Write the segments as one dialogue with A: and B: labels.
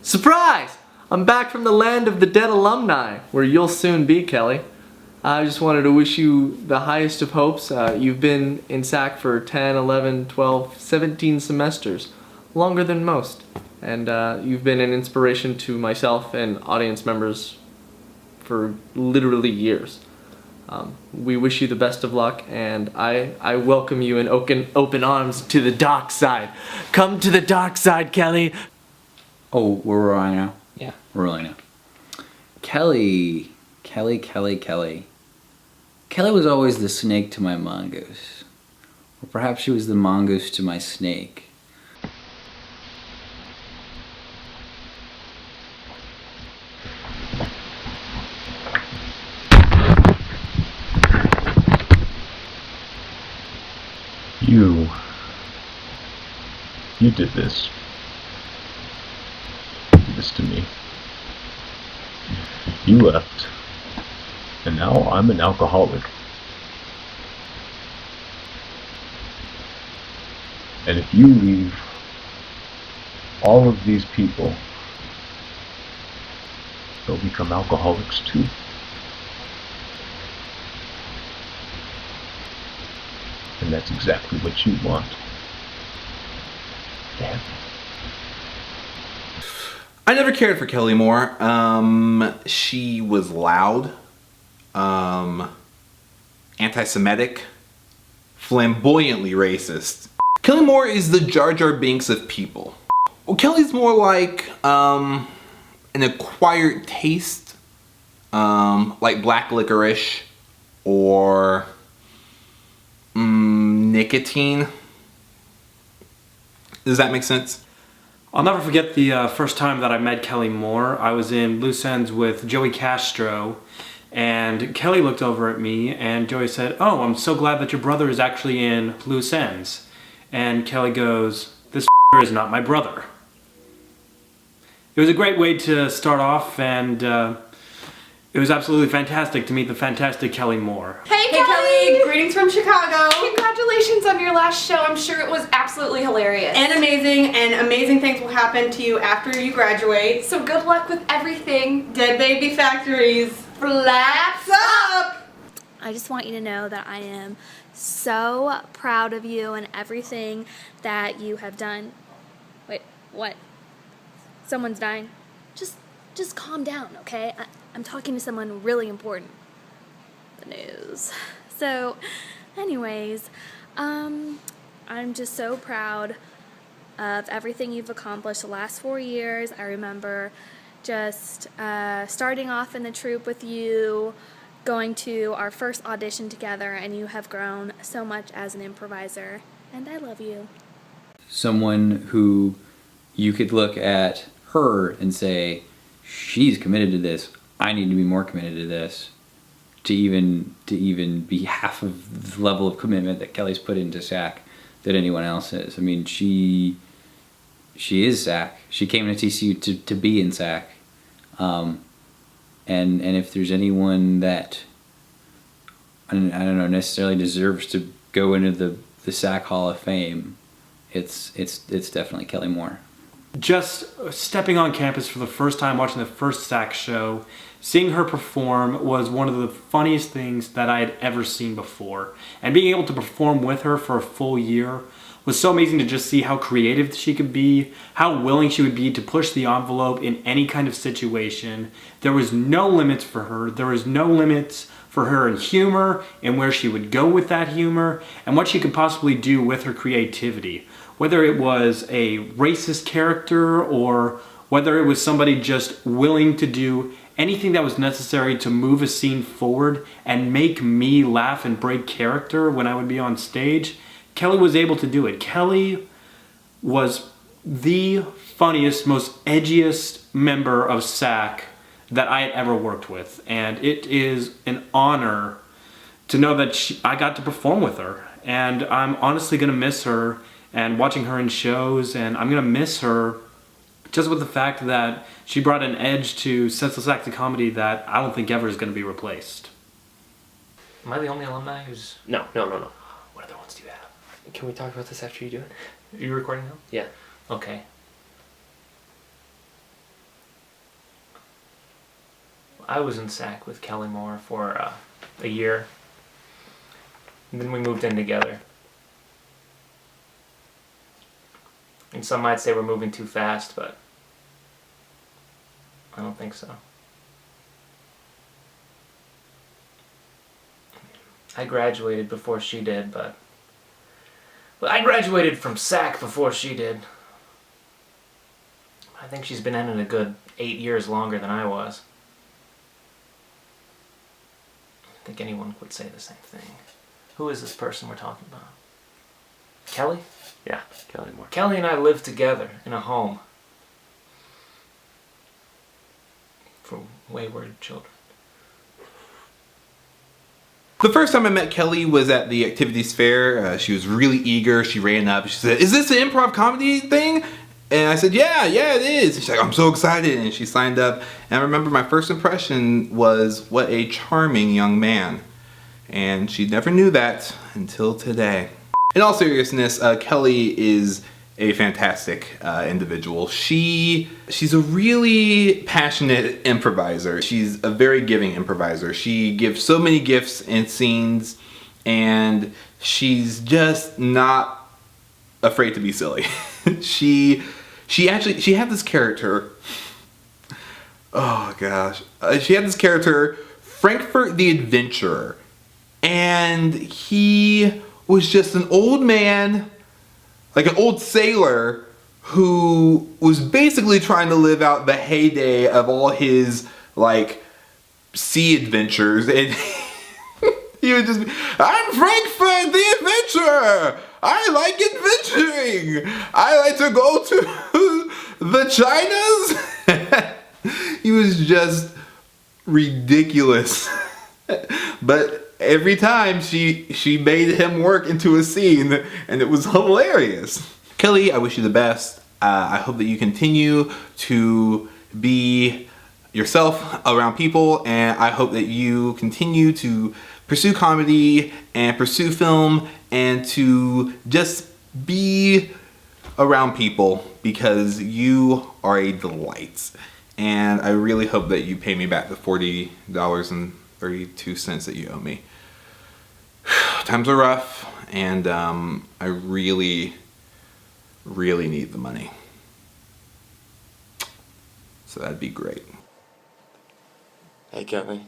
A: Surprise! I'm back from the land of the dead alumni, where you'll soon be, Kellye. I just wanted to wish you the highest of hopes. You've been in SAC for 10, 11, 12, 17 semesters, longer than most. And you've been an inspiration to myself and audience members for literally years. We wish you the best of luck, and I welcome you in open arms to the dark side. Come to the dark side, Kellye!
B: Oh, we're rolling now?
A: Yeah.
B: We're rolling now. Kellye was always the snake to my mongoose. Or perhaps she was the mongoose to my snake.
C: You did this. You did this to me. You left. And now I'm an alcoholic. And if you leave, all of these people, they'll become alcoholics too. And that's exactly what you want. Damn.
D: I never cared for Kellye Moore. She was loud, anti-Semitic, flamboyantly racist. Kellye Moore is the Jar Jar Binks of people. Well, Kellye's more like an acquired taste, like black licorice or nicotine. Does that make sense?
E: I'll never forget the first time that I met Kellye Moore. I was in BLUU with Joey Castro, and Kellye looked over at me, and Joey said, "Oh, I'm so glad that your brother is actually in BLUU." And Kellye goes, "This is not my brother." It was a great way to start off, and it was absolutely fantastic to meet the fantastic Kellye Moore.
F: Hey Kellye! Greetings from Chicago! Congratulations on your last show. I'm sure it was absolutely hilarious. And amazing things will happen to you after you graduate. So good luck with everything. Dead Baby Factories, flaps up!
G: I just want you to know that I am so proud of you and everything that you have done. Wait, what? Someone's dying? Just calm down, okay? I'm talking to someone really important. The news. So, anyways, I'm just so proud of everything you've accomplished the last 4 years. I remember just starting off in the troupe with you, going to our first audition together, and you have grown so much as an improviser, and I love you.
B: Someone who you could look at her and say, she's committed to this, I need to be more committed to this, to even be half of the level of commitment that Kellye's put into SAC that anyone else is. I mean, she is SAC. She came to TCU to be in SAC. And if there's anyone that I don't know necessarily deserves to go into the SAC Hall of Fame, it's definitely Kellye Moore.
E: Just stepping on campus for the first time, watching the first SAC show, seeing her perform was one of the funniest things that I had ever seen before. And being able to perform with her for a full year was so amazing to just see how creative she could be, how willing she would be to push the envelope in any kind of situation. There was no limits for her. There was no limits for her in humor and where she would go with that humor and what she could possibly do with her creativity. Whether it was a racist character or whether it was somebody just willing to do anything that was necessary to move a scene forward and make me laugh and break character when I would be on stage, Kellye was able to do it. Kellye was the funniest, most edgiest member of SAC that I had ever worked with. And it is an honor to know that I got to perform with her. And I'm honestly going to miss her and watching her in shows, and I'm going to miss her just with the fact that she brought an edge to Senseless acting comedy that I don't think ever is going to be replaced.
A: Am I the only alumni who's...
H: No.
A: What other ones do you have?
H: Can we talk about this after you do it?
A: Are you recording now?
H: Yeah.
A: Okay.
H: I was in SAC with Kellye Moore for a year. And then we moved in together. And some might say we're moving too fast, but I don't think so. I graduated before she did, but I graduated from SAC before she did. I think she's been in it a good 8 years longer than I was. I think anyone would say the same thing. Who is this person we're talking about? Kellye?
I: Yeah, Kellye Moore.
H: Kellye and I lived together in a home for wayward children.
D: The first time I met Kellye was at the activities fair. She was really eager. She ran up. She said, "Is this an improv comedy thing?" And I said, yeah, it is. She's like, "I'm so excited." And she signed up. And I remember my first impression was, what a charming young man. And she never knew that until today. In all seriousness, Kellye is a fantastic individual. She's a really passionate improviser. She's a very giving improviser. She gives so many gifts and scenes, and she's just not afraid to be silly. She had this character. Oh gosh, she had this character, Frankfurt the Adventurer, and he was just an old man, like an old sailor, who was basically trying to live out the heyday of all his like sea adventures, and he would just be, "I'm Frankfurt the Adventurer. I like adventuring. I like to go to the Chinas." He was just ridiculous. But every time she made him work into a scene, and it was hilarious. Kellye, I wish you the best. I hope that you continue to be yourself around people, and I hope that you continue to pursue comedy and pursue film and to just be around people, because you are a delight. And I really hope that you pay me back the $40.32 that you owe me. Times are rough, and I really, really need the money. So that'd be great.
I: Hey, Kellye.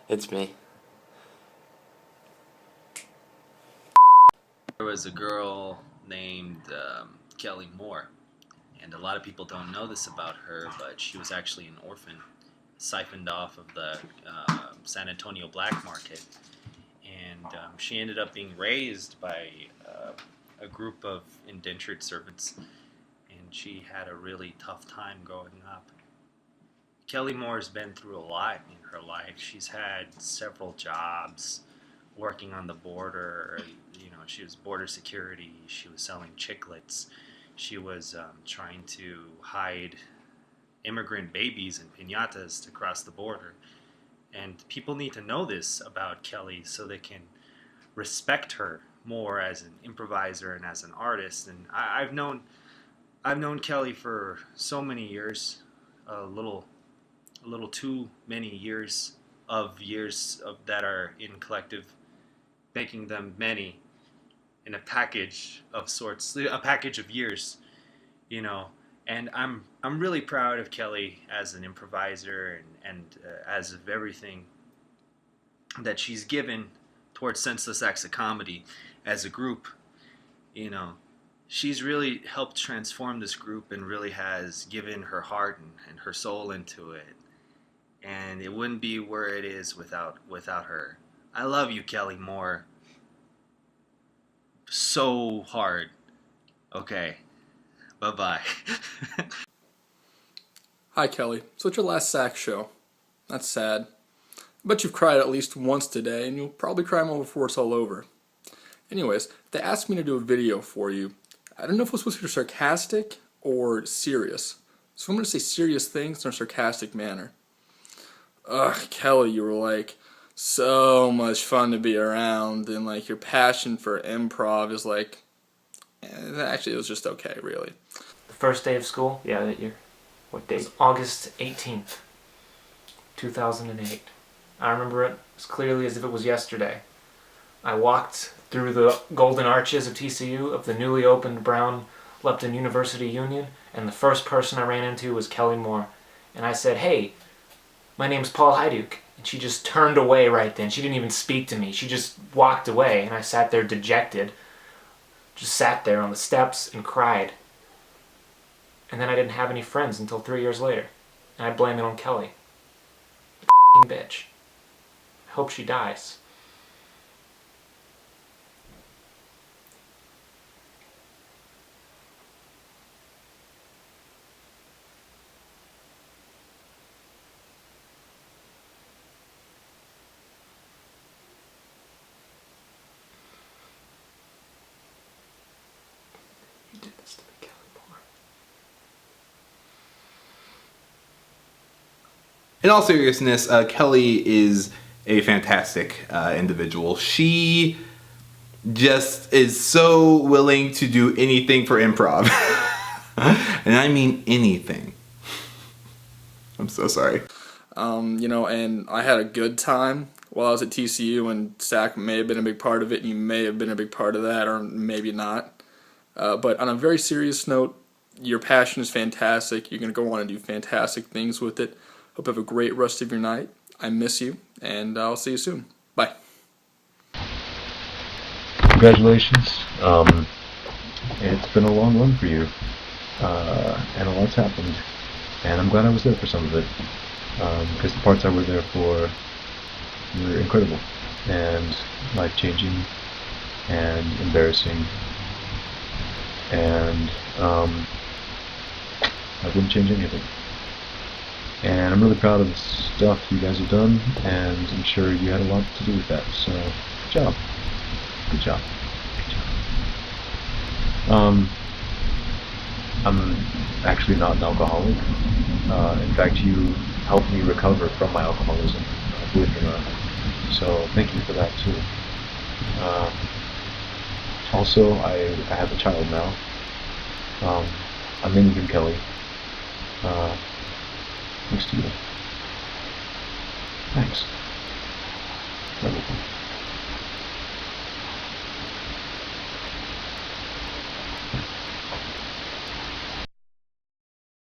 I: It's me.
J: There was a girl named Kellye Moore, and a lot of people don't know this about her, but she was actually an orphan, siphoned off of the San Antonio black market, and she ended up being raised by a group of indentured servants, and she had a really tough time growing up. Kellye Moore's been through a lot in her life. She's had several jobs, working on the border. You know, she was border security. She was selling chiclets. She was trying to hide immigrant babies and piñatas to cross the border. And people need to know this about Kellye so they can respect her more as an improviser and as an artist. And I've known Kellye for so many years, a little too many years that are in collective, making them many in a package of sorts, a package of years, you know. And I'm really proud of Kellye as an improviser and as of everything that she's given towards Senseless Acts of Comedy as a group. You know, she's really helped transform this group and really has given her heart and her soul into it. And it wouldn't be where it is without her. I love you, Kellye Moore, so hard. Okay, bye-bye.
K: Hi, Kellye. So it's your last SAC show. That's sad. I bet you've cried at least once today, and you'll probably cry more before it's all over. Anyways, they asked me to do a video for you. I don't know if it was supposed to be sarcastic or serious. So I'm going to say serious things in a sarcastic manner. Ugh, Kellye, you were like so much fun to be around, and like your passion for improv is like, actually it was just okay, really.
H: The first day of school? Yeah, that year. What date? August 18th. 2008. I remember it as clearly as if it was yesterday. I walked through the golden arches of TCU, of the newly opened Brown Lupton University Union, and the first person I ran into was Kellye Moore. And I said, "Hey, my name's Paul Hyduk." And she just turned away right then. She didn't even speak to me. She just walked away, and I sat there dejected. Just sat there on the steps and cried. And then I didn't have any friends until 3 years later. And I blame it on Kellye. The bitch. I hope she dies. You did this to me, Kellye Moore.
D: In all seriousness, Kellye is a fantastic individual. She just is so willing to do anything for improv. And I mean anything. I'm so sorry.
K: You know, and I had a good time while I was at TCU, and SAC may have been a big part of it, and you may have been a big part of that, or maybe not. But on a very serious note, your passion is fantastic. You're going to go on and do fantastic things with it. Hope you have a great rest of your night. I miss you, and I'll see you soon. Bye.
C: Congratulations. It's been a long run for you, and a lot's happened, and I'm glad I was there for some of it, because the parts I were there for were incredible, and life-changing, and embarrassing, and I wouldn't change any of it. And I'm really proud of the stuff you guys have done, and I'm sure you had a lot to do with that, so good job. Good job. Good job. I'm actually not an alcoholic. In fact, you helped me recover from my alcoholism, believe it or not. So thank you for that too. Also, I have a child now. I'm naming him Kellye. Thanks to you. Thanks. Wonderful.